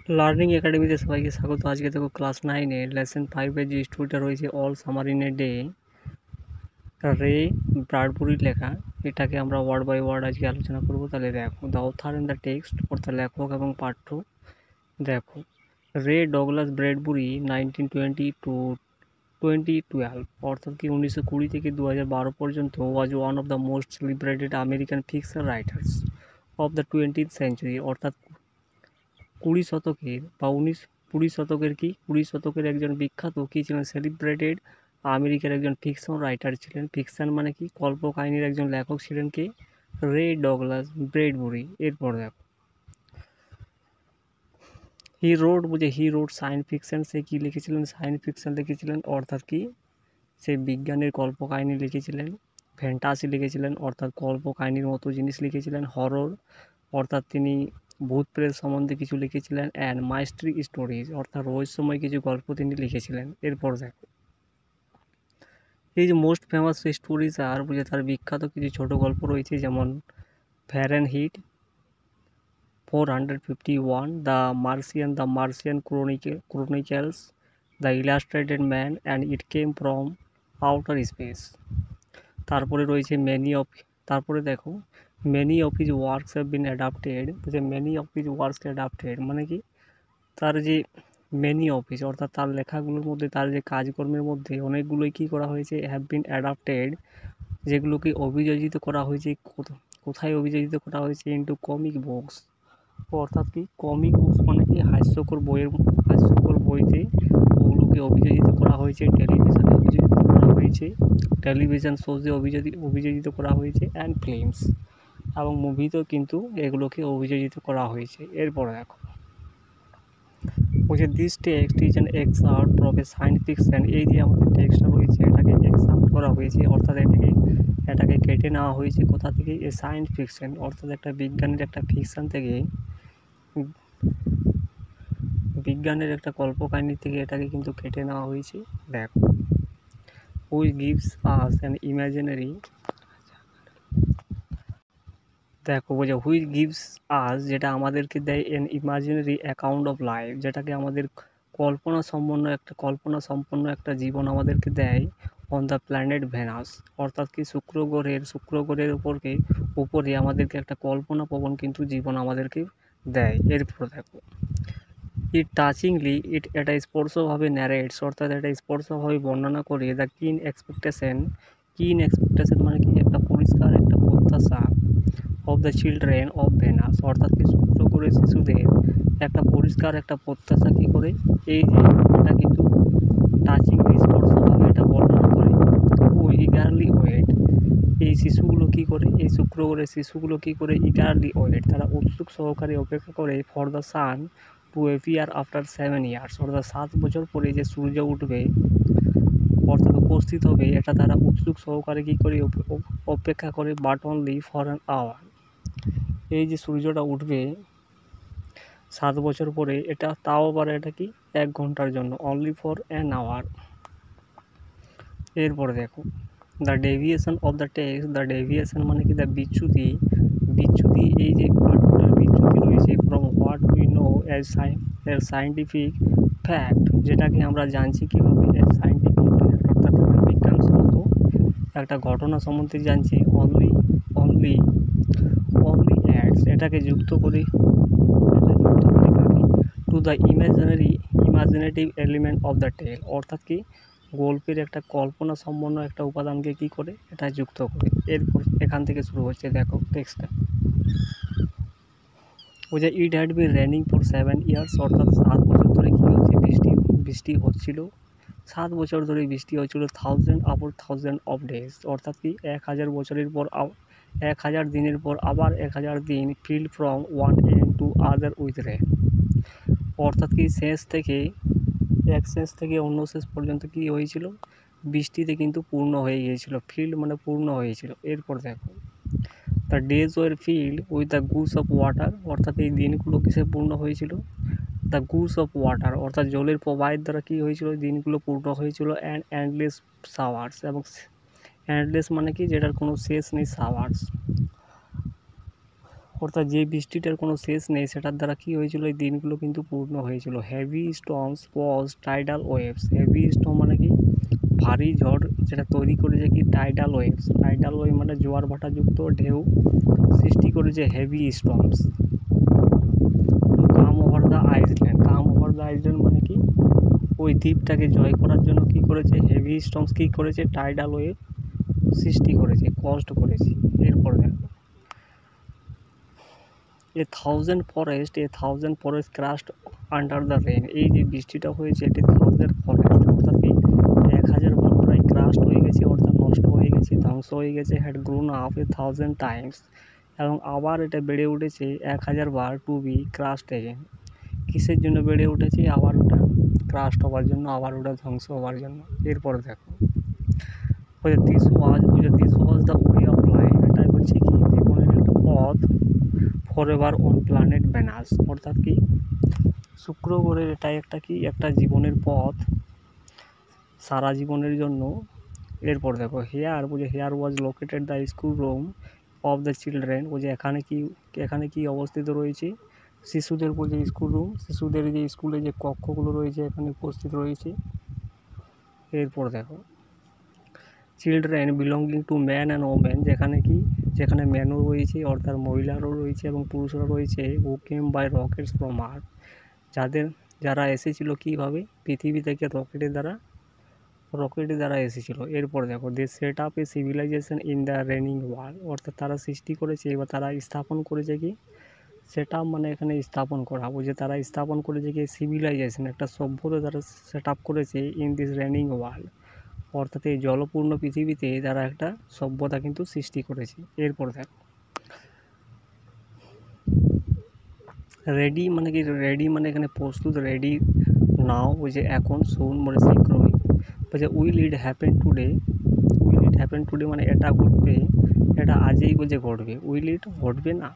Learning একাডেমিতে সবাইকে স্বাগত। আজকে দেখো ক্লাস 9 লেসন 5 যে স্টোরিটা রয়েছে all summer in a day, রে ব্রাডবুরির লেখা। এটাকে আমরা ওয়ার্ড বাই ওয়ার্ড আজকে আলোচনা করব। তাহলে দেখো, the author in the text অর্থাৎ লেখক এবং পাঠ্য। দেখো, রে ডগলাস ব্র্যাডবুরি 1920 টু 2012 অর্থাৎ কি 1920 থেকে 2012 পর্যন্ত was one of the most celebrated American fiction writers of the 20th century. অর্থাৎ 20 শতকের একজন বিখ্যাত কি ছিলেন, সেলিব্রেটেড আমেরিকার একজন ফিকশন রাইটার ছিলেন। ফিকশন মানে কি, কল্পকাহিনীর একজন লেখক ছিলেন কে, রে ডগলাস ব্রেডবুরি। এরপর দেখো, হি রোড সায়েন্স ফিকশন। সে কি লিখেছিলেন, সায়েন্স ফিকশন লিখেছিলেন, অর্থাৎ কি সে বিজ্ঞানের কল্পকাহিনী লিখেছিলেন। ফ্যান্টাসি লিখেছিলেন, অর্থাৎ কল্পকাহিনীর মতো জিনিস লিখেছিলেন। হরর অর্থাৎ তিনি ভূত প্রেত সম্বন্ধে কিছু লিখেছিলেন। অ্যান্ড মাইস্ট্রি স্টোরিজ অর্থাৎ রহস্যময় কিছু গল্প তিনি লিখেছিলেন। এরপর দেখো, এই যে মোস্ট ফেমাস স্টোরিজ আর বুঝে তার বিখ্যাত কিছু ছোট গল্প রয়েছে, যেমন Fahrenheit 451, the Martian chronicles, the illustrated man and it came from outer space. তারপরে রয়েছে তারপরে দেখো, many of his works have been adapted. যে many of his works adapted মানে কি, তার যে মেনি অফিস অর্থাৎ তার লেখাগুলোর মধ্যে, তার যে কাজকর্মের মধ্যে অনেকগুলোই কী করা হয়েছে, হ্যাভ বিন অ্যাডাপ্টেড, যেগুলোকে অভিযোজিত করা হয়েছে। কোথায় অভিযোজিত করা হয়েছে, ইন্টু কমিক বুকস। অর্থাৎ কি কমিক বুকস মানে কি, হাস্যকর বইতে ওগুলোকে অভিযোজিত করা হয়েছে। টেলিভিশনে অভিযোজিত করা হয়েছে, টেলিভিশন শোজে অভিযোজিত করা হয়েছে, অ্যান্ড ফিল্মস এবং মুভিতেও কিন্তু এগুলোকে অভিযোজিত করা হয়েছে। এরপর দেখো, বলছে this text is an excerpt from a science fiction. এই যে আমাদের টেক্সটটা রয়েছে এটাকে এক্সার্ট করা হয়েছে, অর্থাৎ এটাকে কেটে নেওয়া হয়েছে কোথা থেকে, এ সায়েন্স ফিকশন অর্থাৎ একটা বিজ্ঞানের একটা ফিকশন থেকে, বিজ্ঞানের একটা কল্পকাহিনী থেকে এটাকে কিন্তু কেটে নেওয়া হয়েছে। দেখো, which gives us an imaginary, দেখো বলছে হুইচ গিভস আস, যেটা আমাদেরকে দেয় N imaginary account of life, যেটাকে আমাদের কল্পনা সম্পন্ন একটা জীবন আমাদেরকে দেয়, অন দ্য প্ল্যানেট ভেনাস অর্থাৎ কি শুক্র গ্রহের উপরে আমাদেরকে একটা কল্পনাপ্রবণ কিন্তু জীবন আমাদেরকে দেয়। এরপর দেখো, এটা স্পর্শভাবে ন্যারেটস অর্থাৎ এটা স্পর্শভাবে বর্ণনা করে দ্য কিন এক্সপেকটেশন মানে কি, একটা পরিষ্কার একটা প্রত্যাশা of the children of venous অর্থাৎ কি শুক্র গ্রহের শিশুদের একটা পরিষ্কার একটা প্রত্যাশা কী করে, এই যে এটা কিন্তু টাচিংলি স্পর্শভাবে এটা বর্ণনা করে। ও ইগারলি ওয়েট, এই শিশুগুলো কী করে, এই শুক্র গ্রহের শিশুগুলো কী করে, ইগারলি ওয়েট তারা উৎসুক সহকারে অপেক্ষা করে, for the sun to appear after 7 years অর্থাৎ 7 বছর পরে যে সূর্য উঠবে অর্থাৎ উপস্থিত হবে, এটা তারা উৎসুক সহকারে কী করে অপেক্ষা করে, but only for an hour. এই যে সূর্যটা উঠবে 7 বছর পরে, এটা তাও আবার এটা কি 1 ঘন্টার জন্য, অনলি ফর অ্যান আওয়ার। এরপরে দেখো, the deviation of the text, the deviation মানে কি, দ্য বিচ্যুতি, এই যে পাঠ্যটার বিচ্যুতি রয়েছে, from what we know as scientific fact, যেটাকে আমরা জানছি কীভাবে, অ্যাজ সায়েন্টিফিক ফ্যাক্ট অর্থাৎ একটা বিজ্ঞানসম্মত একটা ঘটনা সম্বন্ধে জানছি, অনলি অ্যাডস এটাকে যুক্ত করি to the imaginative element of the tale অর্থাৎ কি গল্পের একটা কল্পনা সম্পন্ন একটা উপাদানকে কি করে, এটা যুক্ত করে। এরপর এখান থেকে শুরু হচ্ছে, দেখো টেক্সটটা বলছে it had been raining for 7 years অর্থাৎ 7 বছর ধরে কী হচ্ছে, বৃষ্টি হচ্ছিল। 7 বছর ধরে বৃষ্টি হচ্ছিল। 1000 অফ ডেজ অর্থাৎ কি 1000 বছরের পর 1000 দিনের পর আবার 1000 দিন, filled from one end to other with rain অর্থাৎ কি এক শেষ থেকে অন্য শেষ পর্যন্ত কি হয়েছিল, বৃষ্টিতে কিন্তু পূর্ণ হয়ে গিয়েছিল। ফিল্ড মানে পূর্ণ হয়েছিল। এরপর দেখো, the days were filled with the gush of water অর্থাৎ এই দিনগুলো কিসে পূর্ণ হয়েছিল, দ্য গুস অফ ওয়াটার অর্থাৎ জলের প্রবাহের দ্বারা কী হয়েছিল, দিনগুলো পূর্ণ হয়েছিল। অ্যান্ড এন্ডলেস শাওয়ার্স, এবং এন্ডলেস মানে কি, যেটার কোনো শেষ নেই, শাওয়ার্স অর্থাৎ যে বৃষ্টিটার কোনো শেষ নেই সেটার দ্বারা কী হয়েছিল, এই দিনগুলো কিন্তু পূর্ণ হয়েছিল। Heavy storms cause tidal waves. Heavy storm মানে কি, ভারী ঝড়, যেটা তৈরি করেছে কি টাইডাল ওয়েভস। টাইডাল ওয়েভ মানে জোয়ার ভাটাযুক্ত ঢেউ সৃষ্টি করেছে heavy storms. To come over the island. Come over the island মানে কি, ওই দ্বীপটাকে জয় করার জন্য কি করেছে, হেভি স্টর্মস কি করেছে, টাইডাল ওয়েভ সৃষ্টি করেছে, কষ্ট করেছে। এরপর দেখো, a thousand forests crushed under the rain. এই যে বৃষ্টিটা হয়েছে এটি 1000 ফরেস্ট, অর্থাৎ কি 1000 বন প্রায় ক্রাশড হয়ে গেছে, অর্থাৎ নষ্ট হয়ে গেছে, ধ্বংস হয়ে গেছে। হ্যাড গ্রোন আপ 1000 টাইমস, এবং আবার এটা বেড়ে উঠেছে 1000 বার, টু বি ক্রাশড এগেন। কিসের জন্য বেড়ে উঠেছে, আবার ওটা ক্রাশড হওয়ার জন্য, আবার ওটা ধ্বংস হওয়ার জন্য। এরপরে দেখো, this was the way of life. এটাই হচ্ছে কি জীবনের একটা পথ, ফরএভার অন প্ল্যানেট ভেনাস। অর্থাৎ কি শুক্র গ্রহের এটাই একটা কি, একটা জীবনের পথ সারা জীবনের জন্য। এরপর দেখো, here was located the school room of the children. এখানে কি অবস্থিত রয়েছে, শিশুদের যে স্কুল রুম, শিশুদের যে স্কুলে যে কক্ষগুলো রয়েছে এখানে উপস্থিত রয়েছে। এরপর দেখো, children belonging to man and women. যেখানে ম্যানও রয়েছে, অর্থাৎ মহিলারও রয়েছে এবং পুরুষরা রয়েছে। হু কেম বাই রকেটস ফ্রম আর্থ। যারা এসেছিল কীভাবে, পৃথিবী থেকে রকেটের দ্বারা এসেছিল। এরপর দেখো, they set up a civilisation in the raining world. অর্থাৎ তারা সৃষ্টি করেছে বা তারা স্থাপন করেছে কি, সেট আপ মানে এখানে স্থাপন করা, যে তারা স্থাপন করেছে কি সিভিলাইজেশন, একটা সভ্যতা তারা সেট আপ করেছে ইন দিস রেনিং ওয়ার্ল্ড। অর্থাৎ এই জলপূর্ণ পৃথিবীতে তারা একটা সভ্যতা কিন্তু সৃষ্টি করেছে। এরপর দেখো, রেডি মানে কি, রেডি মানে এখানে প্রস্তুত, রেডি নাও যে এখন, শুন মানে শীঘ্রই, উইল ইট হ্যাপেন টুডে মানে এটা ঘটবে, এটা আজই ঘটবে। উইল ইট ঘটবে না।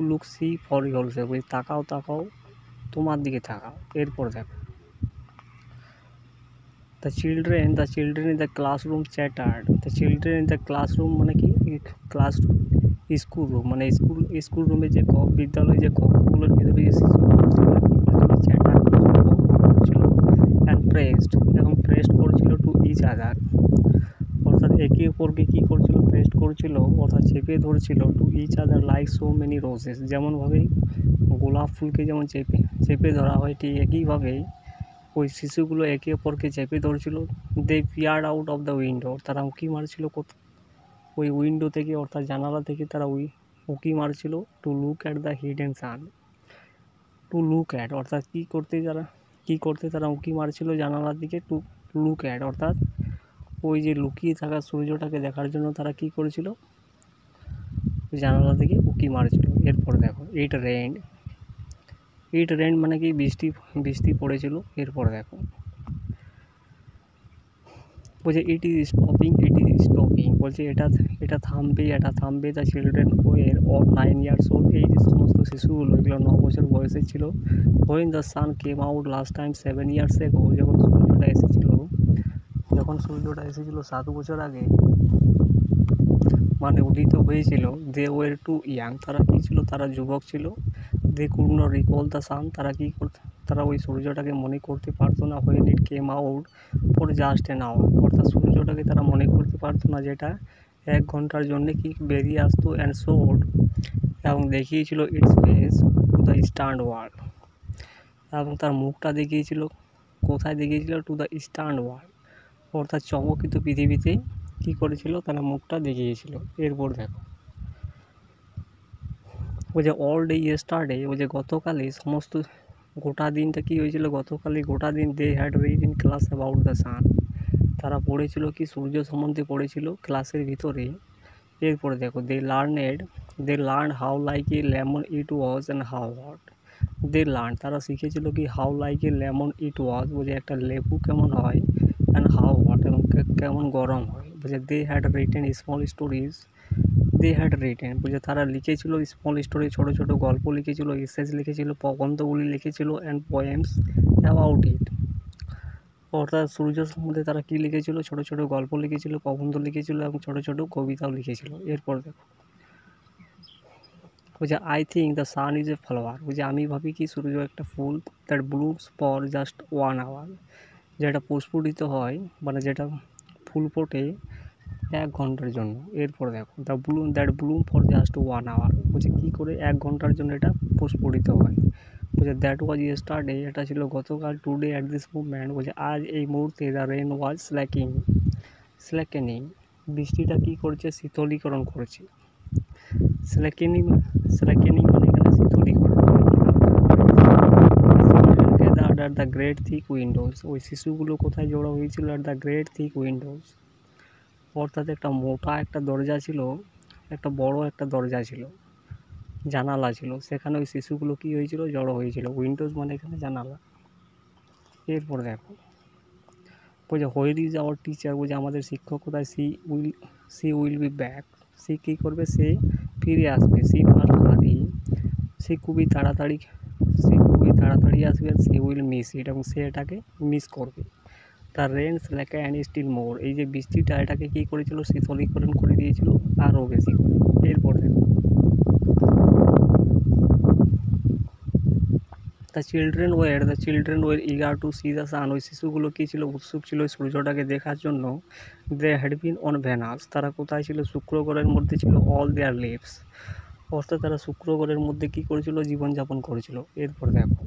লুক সি ফর ইয়োরসেলফ, তাকাও তোমার দিকে তাকাও। এরপর দেখো, the children in the classroom chartered. The children in the classroom মানে কি, ক্লাস স্কুল রুম মানে স্কুল রুমে যে বিদ্যালয়ে যে কক্ষগুলোর ভিতরে যে শিশুগুলো চ্যাটার করছিল অ্যান্ড প্রেস্ট করছিল টু ইচ আদার। অর্থাৎ একে অপরকে কী করছিল, প্রেস্ট করছিল, অর্থাৎ চেপে ধরছিল, to each other like so many roses. যেমনভাবে গোলাপ ফুলকে যেমন চেপে ধরা হয়, ঠিক একইভাবেই ওই শিশুগুলো একে অপরকে চেপে ধরছিল। দে পিয়ার্ড আউট অফ দ্য উইন্ডো। তারা উঁকি মারছিল ওই উইন্ডো থেকে, অর্থাৎ জানালা থেকে তারা উঁকি মারছিল। To look at the hidden sun. অর্থাৎ কী করতে তারা উঁকি মারছিল জানালার দিকে। টু লুক অ্যাট অর্থাৎ ওই যে লুকিয়ে থাকা সূর্যটাকে দেখার জন্য তারা কী করেছিল, জানালা থেকে উঁকি মারছিল। এরপর দেখো, ইট রেন মানে কি বৃষ্টি পড়েছিল। এরপর দেখো, ইট ইজ স্টপিং, বলছে এটা থামবে। The children were all 9 years old। এই যে সমস্ত শিশুগুলো, এগুলো 9 বছর বয়সের ছিল। When the sun came out last time 7 years ago। যখন সূর্যটা এসেছিল 7 বছর আগে, মানে উদিত হয়েছিল। দে ওয়ার টু ইয়াং, তারা কী ছিল, তারা যুবক ছিল। They could not recall the sun, তারা ওই সূর্যটাকে মনে করতে পারতো না। When it came out for just an hour. অর্থাৎ সূর্যটাকে তারা মনে করতে পারতো না, যেটা 1 ঘন্টার জন্যে কি বেরিয়ে আসতো। অ্যান্ড শোড, এবং দেখিয়েছিল it's face to the stand world, এবং তার মুখটা দেখিয়েছিল কোথায়, দেখিয়েছিল টু দ্য স্টান্ড ওয়ার্ল্ড, অর্থাৎ চমকিত পৃথিবীতে কী করেছিল, তারা মুখটা দেখিয়েছিল। এরপর দেখো, অল ডে ইয়েস্টারডে, গতকালে গোটা দিনটা কী হয়েছিল, গোটা দিন they had read in class about the sun. তারা পড়েছিল কি, সূর্য সম্বন্ধে পড়েছিল ক্লাসের ভিতরে। এরপরে দেখো, they learn how like a lemon it was and how hot. তারা শিখেছিল কি, how like a lemon it was, একটা লেবু কেমন হয়, অ্যান্ড হাউ হট, এবং কেমন গরম হয়। They had written small stories. তারা লিখেছিল স্মল স্টোরি, ছোটো ছোটো গল্প লিখেছিল, এসেজ লিখেছিল, প্রবন্ধগুলি লিখেছিল, অ্যান্ড পোয়েমস অ্যাবাউট ইট। অর্থাৎ সূর্য সম্বন্ধে তারা কী লিখেছিল, ছোটো ছোটো গল্প লিখেছিল, প্রবন্ধ লিখেছিল, এবং ছোটো ছোটো কবিতাও লিখেছিল। এরপর দেখো, বলছে I think the sun is a flower, বলছে আমি ভাবি কি সূর্য একটা ফুল, that blooms for just 1 hour, যেটা প্রস্ফুটিত হয় মানে যেটা ফুল ফোটে 1 ঘন্টার জন্য। এরপর দেখো that Bloom for just 1 hour, বলছে কী করে 1 ঘন্টার জন্য এটা প্রস্ফুটিত হয়। বলছে দ্যাট ওয়াজ ইয়েস্টারডে, এটা ছিল গতকাল। টুডে অ্যাট দিস মুভমেন্ট, বলছে আজ এই মুহূর্তে দ্য রেন ওয়াজ স্ল্যাকেনিং, বৃষ্টিটা কী করছে, শীতলীকরণ করছে। স্ল্যাকেনিং স্ল্যাকেনিং মানে এখানে শীতলীকরণ। At the great thick windows, ওই শিশুগুলো কোথায় জড়ো হয়েছিল, at the great thick windows, অর্থাৎ একটা মোটা একটা দরজা ছিল, একটা বড় একটা দরজা ছিল, জানালা ছিল, সেখানে ওই শিশুগুলো কী হয়েছিল, জড়ো হয়েছিল। উইন্ডোজ মানে এখানে জানালা। এরপর দেখো বলছে হোয়ার ইজ আওয়ার টিচার, বলছে আমাদের শিক্ষক কোথায়, সি উইল বি ব্যাক, সে কী করবে, সে ফিরে আসবে। সি মাস্ট হারি, সে খুবই তাড়াতাড়ি আসবে। সি উইল মিস ইট, এবং সে এটাকে মিস করবে। দ্য রেন স্ল্যাকেন অ্যান্ড স্টিল মোর, এই যে বৃষ্টিটা এটাকে কী করেছিল, শীতলীকরণ করে দিয়েছিল আরও বেশি করে। এরপর দেখো the children were eager to C the sun, ওই শিশুগুলো কী ছিল, উৎসুক ছিল ওই সূর্যটাকে দেখার জন্য। They had been on Venus, তারা কোথায় ছিল, শুক্র গ্রহের মধ্যে ছিল। অল দেয়ার লিভস, অর্থাৎ তারা শুক্র গ্রহের মধ্যে কী করেছিল, জীবনযাপন করেছিল। এরপর দেখো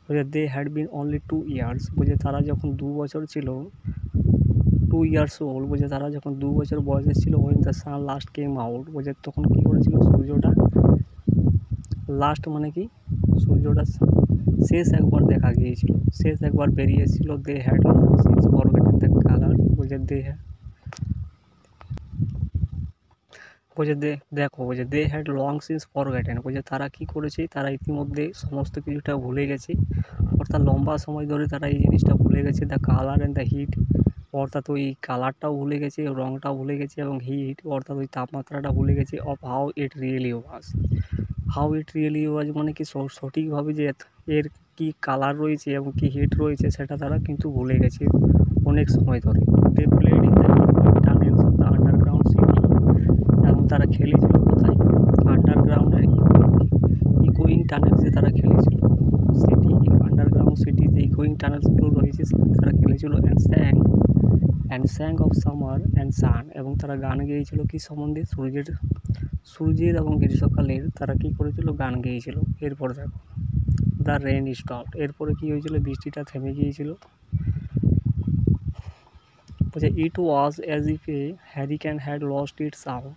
বলছে they had been only 2 years, বলছে তারা যখন 2 বছর ছিল, 2 years old, বলছে তারা যখন 2 বছর বয়সে ছিল। When the sun last came out, বলছে তখন কী করেছিল, সূর্যটা লাস্ট মানে কি, সূর্যটা শেষ একবার দেখা গিয়েছিল, শেষ একবার বেরিয়েছিল। They had long since forgotten the colour, বলছে they had long since forgotten, বলছে তারা কী করেছে, তারা ইতিমধ্যে সমস্ত কিছুটা ভুলে গেছে, অর্থাৎ লম্বা সময় ধরে তারা এই জিনিসটা ভুলে গেছে। The colour and the heat, অর্থাৎ ওই কালারটাও ভুলে গেছে, রঙটাও ভুলে গেছে, এবং হিট অর্থাৎ ওই তাপমাত্রাটা ভুলে গেছে। অফ হাউ ইট রিয়েলি ওয়াজ, মানে কি সঠিকভাবে যে এর কী কালার রয়েছে এবং কী হিট রয়েছে সেটা তারা কিন্তু ভুলে গেছে অনেক সময় ধরে। They played in the tunnels of the underground city, এবং তারা খেলেছিল কোথায়, আন্ডারগ্রাউন্ডের ইকোয়িং টানেলসে তারা খেলেছিল। আন্ডারগ্রাউন্ড সিটি যে ইকোয়িং টানেলসগুলো রয়েছে সেখানে তারা খেলেছিল। And sang of summer and sun, এবং তারা গান গেয়েছিল কি সম্বন্ধে, সূর্যের এবং গ্রীষ্মকালের তারা কী করেছিল, গান গেয়েছিল। এরপর দেখো দ্য রেন স্টপড, এরপরে কী হয়েছিল, বৃষ্টিটা থেমে গিয়েছিল। বলছে it was as if a hurricane had lost its sound,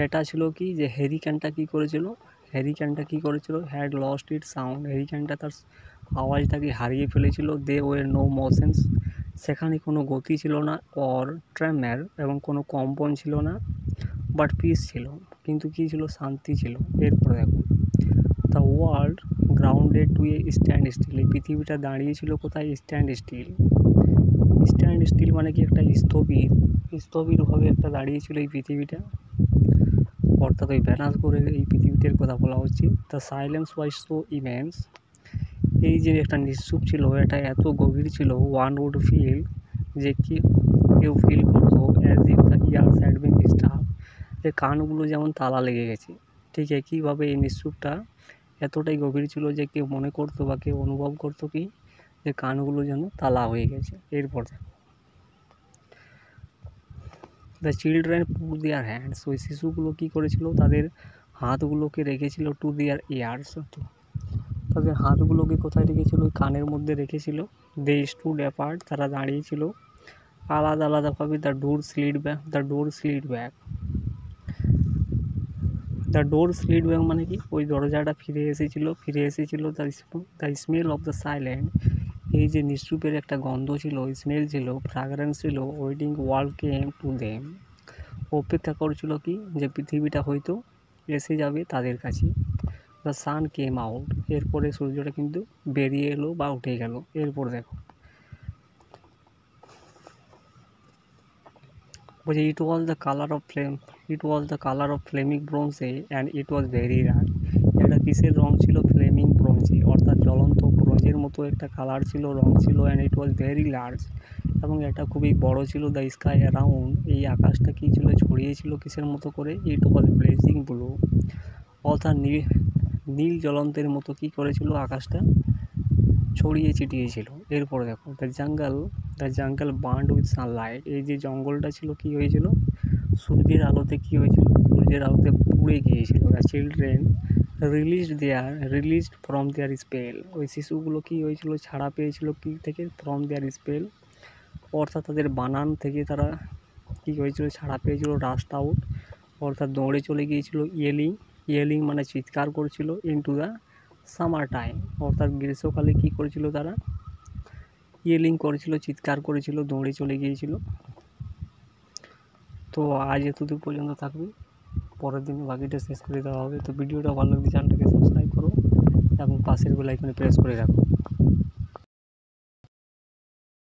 এটা ছিল কি, যে হ্যারিকেনটা কী করেছিল, হ্যাড লস্ট ইটস সাউন্ড, হ্যারিকেনটা তার আওয়াজটাকে হারিয়ে ফেলেছিল। দে ওয়ার নো মোশনস, সেখানে কোনো গতি ছিল না। অর ট্রেমার, এবং কোনো কম্পন ছিল না। বাট পিস ছিল, কিন্তু কী ছিল, শান্তি ছিল। এরপর দেখো the world grounded to a standstill, এই পৃথিবীটা দাঁড়িয়েছিল কোথায়, স্ট্যান্ড স্টিল মানে কি, একটা স্থবিরভাবে একটা দাঁড়িয়েছিল এই পৃথিবীটা, অর্থাৎ ওই ভ্যানাস করে এই পৃথিবীটার কথা বলা হচ্ছে। The silence was so immense, এই যে একটা নিঃশ্বাস ছিল এটা এত গভীর ছিল। ওয়ান উড ফিল, যে কেউ ফিল করতো as if the years had been staff, যে কানগুলো যেমন তালা লেগে গেছে। ঠিক একইভাবে এই নিঃশ্বাসটা এতটাই গভীর ছিল যে কেউ মনে করতো বা কেউ অনুভব করতো কি, যে কানগুলো যেন তালা হয়ে গেছে। এরপর the children put their hands, ওই শিশুগুলো কী করেছিল, তাদের হাতগুলোকে রেখেছিল টু দেয়ার ইয়ার্স, তাদের হাতগুলোকে কোথায় রেখেছিল, ওই কানের মধ্যে রেখেছিল। দে স্টুড অ্যাপার্ট, তারা দাঁড়িয়েছিল আলাদাভাবে। দ্য ডোর স্লিড ব্যাক, মানে কি, ওই দরজাটা ফিরে এসেছিল। The smell of the silent, এই যে নিঃশ্বাসের একটা গন্ধ ছিল, স্মেল ছিল, ফ্রাগ্রেন্স ছিল। Waiting world came to them, অপেক্ষা করছিল কি, যে পৃথিবীটা হয়তো এসে যাবে তাদের কাছে। দ্য সান কেম আউট, এরপরে সূর্যটা কিন্তু বেরিয়ে এলো বা উঠে গেল। এরপর দেখো বলছে it was the colour of flaming bronze and it was very rare, এটা কিসের রং ছিল, ফ্লেমিং ব্রোঞ্জে, অর্থাৎ জ্বলন্ত ব্রোঞ্জের মতো একটা কালার ছিল, রং ছিল। And it was very large, এবং এটা খুবই বড় ছিল। দ্য স্কাই অ্যারাউন্ড, এই আকাশটা কী ছিল, ছড়িয়েছিল কিসের মতো করে, ইট ওয়াজ ব্লেজিং ব্লু, অর্থাৎ নীল জ্বলন্তের মতো কী করেছিল, আকাশটা ছড়িয়ে ছিটিয়েছিল। এরপরে দেখো the jungle burned with Sunlight, এই যে জঙ্গলটা ছিল কী হয়েছিল, সূর্যের আলোতে কী হয়েছিল, সূর্যের আলোতে পুড়ে গিয়েছিল। The children released from their spell, ওই শিশুগুলো কী হয়েছিল, ছাড়া পেয়েছিল কী থেকে, ফ্রম দেয়ার স্পেল, অর্থাৎ তাদের বানান থেকে তারা কী হয়েছিল, ছাড়া পেয়েছিল, রাস্ট আউট, অর্থাৎ দৌড়ে চলে গিয়েছিল, ইয়েলিং মানে চিৎকার করছিল, ইনটু দ্য সামার টাইম, অর্থাৎ গ্রীষ্মকালে কী করেছিল তারা, ইয়েলিং করেছিল, চিৎকার করেছিল, দৌড়ে চলে গিয়েছিল। তো আজ এতদূর পর্যন্ত থাকবে, পরের দিন বাকিটা শেষ করে দেওয়া হবে। তো ভিডিওটা ভালো লাগলে চ্যানেলটাকে সাবস্ক্রাইব করো এবং পাশের বেল আইকনে প্রেস করে রাখো।